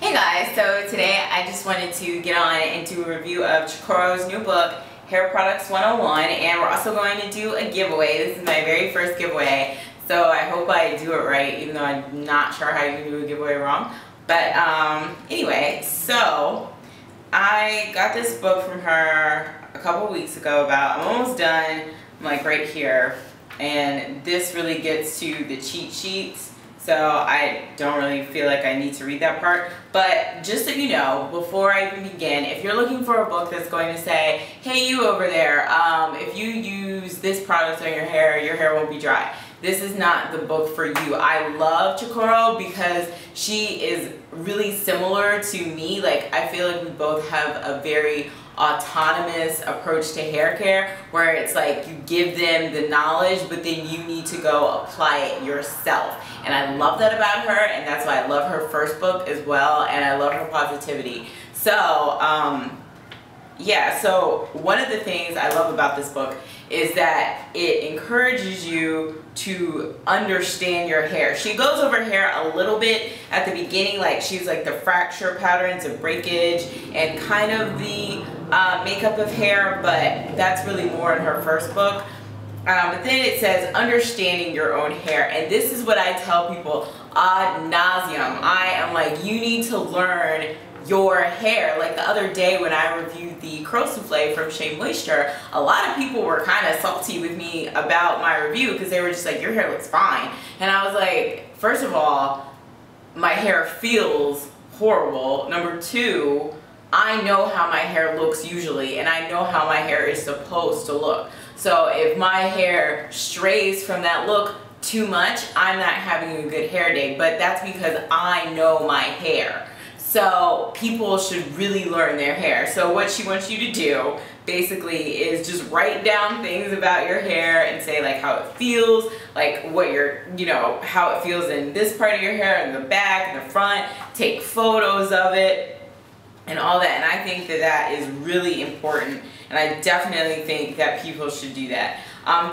Hey guys, so today I just wanted to get on and do a review of Chicoro's new book, Hair Products 101, and we're also going to do a giveaway. This is my very first giveaway, so I hope I do it right, even though I'm not sure how you do a giveaway wrong. But anyway, so I got this book from her a couple weeks ago. I'm almost done. I'm like right here, and this really gets to the cheat sheets. So I don't really feel like I need to read that part. But just so you know, before I even begin, if you're looking for a book that's going to say, hey you over there, if you use this product on your hair won't be dry. This is not the book for you. I love Chicoro because she is really similar to me. Like, I feel like we both have a very autonomous approach to hair care, where it's like you give them the knowledge, but then you need to go apply it yourself. And I love that about her, and that's why I love her first book as well, and I love her positivity. So yeah, so one of the things I love about this book is that it encourages you to understand your hair. She goes over hair a little bit at the beginning, like she's like the fracture patterns of breakage and kind of the makeup of hair, but that's really more in her first book. But then it says understanding your own hair, and this is what I tell people ad nauseum. I am like, you need to learn your hair. Like the other day when I reviewed the Curl Souffle from Shea Moisture, a lot of people were kind of salty with me about my review because they were just like, your hair looks fine. And I was like, first of all, my hair feels horrible. Number two, I know how my hair looks usually, and I know how my hair is supposed to look. So if my hair strays from that look too much, I'm not having a good hair day, but that's because I know my hair. So people should really learn their hair. So what she wants you to do basically is just write down things about your hair and say like how it feels, like what your, how it feels in this part of your hair, in the back, in the front, take photos of it and all that. And I think that that is really important, and I definitely think that people should do that.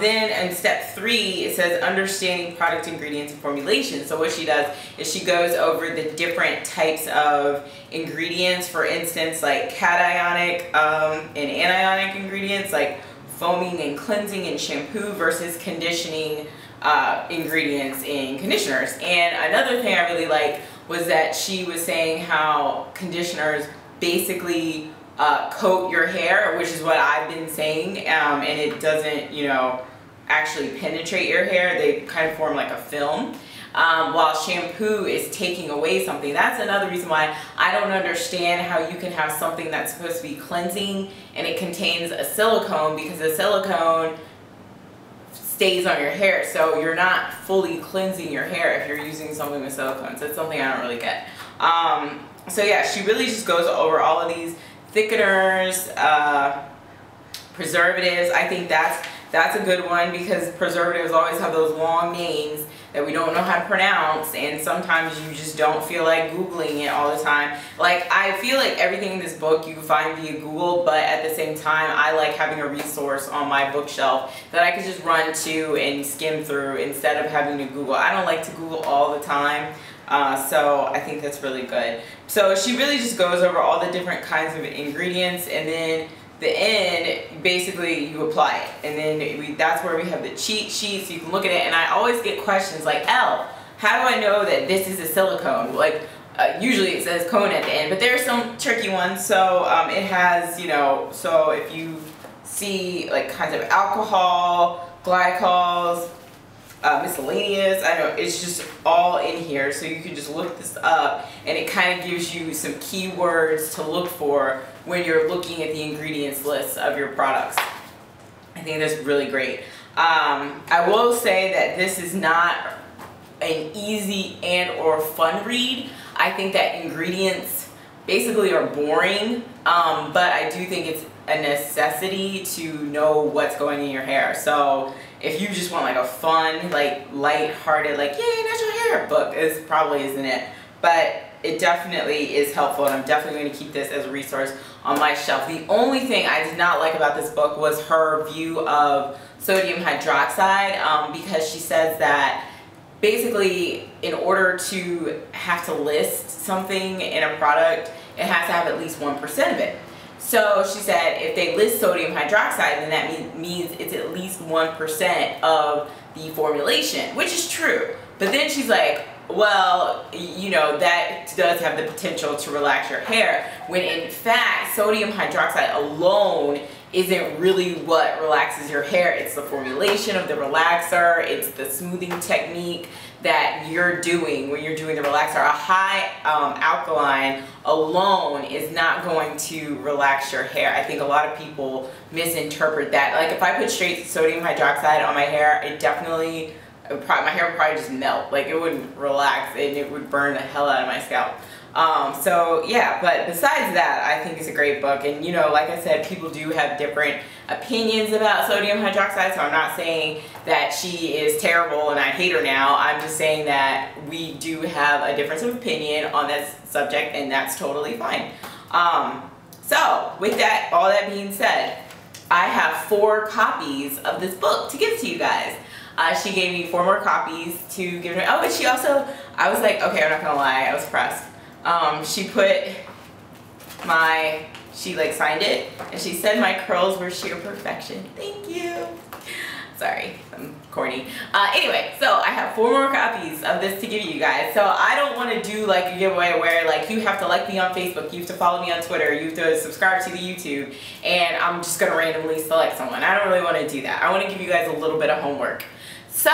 Then in step 3, it says understanding product ingredients and formulation. So what she does is she goes over the different types of ingredients. For instance, like cationic and anionic ingredients, like foaming and cleansing in shampoo versus conditioning ingredients in conditioners. And another thing I really liked was that she was saying how conditioners basically coat your hair, which is what I've been saying, and it doesn't, actually penetrate your hair. They kind of form like a film, while shampoo is taking away something. That's another reason why I don't understand how you can have something that's supposed to be cleansing and it contains a silicone, because the silicone stays on your hair, so you're not fully cleansing your hair if you're using something with silicone. So it's something I don't really get. So yeah, she really just goes over all of these thickeners, preservatives. I think that's a good one, because preservatives always have those long names that we don't know how to pronounce, and sometimes you just don't feel like Googling it all the time. Like, I feel like everything in this book you can find via Google, but at the same time, I like having a resource on my bookshelf that I can just run to and skim through instead of having to Google. I don't like to Google all the time. So I think that's really good. So she really just goes over all the different kinds of ingredients, and then the end, basically you apply it. And then that's where we have the cheat sheet, so you can look at it. And I always get questions like, Elle, how do I know that this is a silicone? Like, usually it says cone at the end, but there are some tricky ones. So it has, so if you see like kinds of alcohol, glycols, miscellaneous, I know it's just all in here, so you can just look this up, and it kind of gives you some keywords to look for when you're looking at the ingredients list of your products. I think that's really great. I will say that this is not an easy and or fun read. I think that ingredients basically are boring, but I do think it's a necessity to know what's going in your hair. So if you just want like a fun, like light-hearted, like yay, natural hair book, it probably isn't it. But it definitely is helpful, and I'm definitely going to keep this as a resource on my shelf. The only thing I did not like about this book was her view of sodium hydroxide, because she says that basically, in order to have to list something in a product, it has to have at least 1% of it. So she said if they list sodium hydroxide, then that means it's at least 1% of the formulation, which is true. But then she's like, well, you know, that does have the potential to relax your hair, when in fact sodium hydroxide alone isn't really what relaxes your hair. It's the formulation of the relaxer, it's the smoothing technique that you're doing when you're doing the relaxer. A high alkaline alone is not going to relax your hair. I think a lot of people misinterpret that. Like if I put straight sodium hydroxide on my hair, it definitely, my hair would probably just melt. Like it wouldn't relax and it would burn the hell out of my scalp. So yeah, but besides that, I think it's a great book. And you know, like I said, people do have different opinions about sodium hydroxide, so I'm not saying that she is terrible and I hate her now. I'm just saying that we do have a difference of opinion on this subject, and that's totally fine. So with that, all that being said, I have 4 copies of this book to give to you guys. She gave me 4 more copies to give me. Oh, and she also, I was like, okay, I'm not gonna lie, I was pressed. She put she like signed it, and she said my curls were sheer perfection. Thank you. Sorry, I'm corny. Anyway, so I have 4 more copies of this to give you guys. So I don't want to do like a giveaway where like you have to like me on Facebook, you have to follow me on Twitter, you have to subscribe to the YouTube, and I'm just going to randomly select someone. I don't really want to do that. I want to give you guys a little bit of homework. So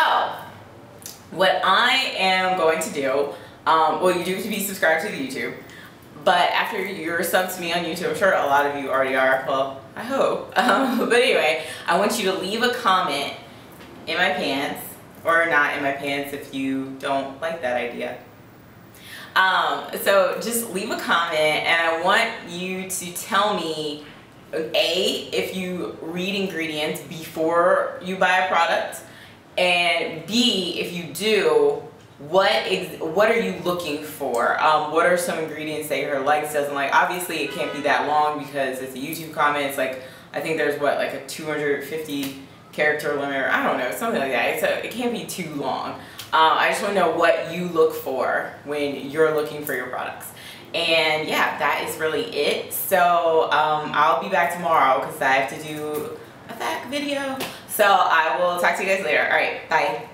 what I am going to do, well, you do have to be subscribed to the YouTube, but after you're subbed to me on YouTube, I'm sure a lot of you already are, well, I hope. But anyway, I want you to leave a comment in my pants, or not in my pants if you don't like that idea. So just leave a comment, and I want you to tell me, A, if you read ingredients before you buy a product, and B, if you do, what are you looking for? What are some ingredients that your likes, doesn't like? Obviously it can't be that long because it's a YouTube comment. It's like, I think there's what, like a 250 character limit, or I don't know, something like that. It can't be too long. I just want to know what you look for when you're looking for your products. And yeah, that is really it. So I'll be back tomorrow because I have to do a fact video. So I will talk to you guys later. All right, bye.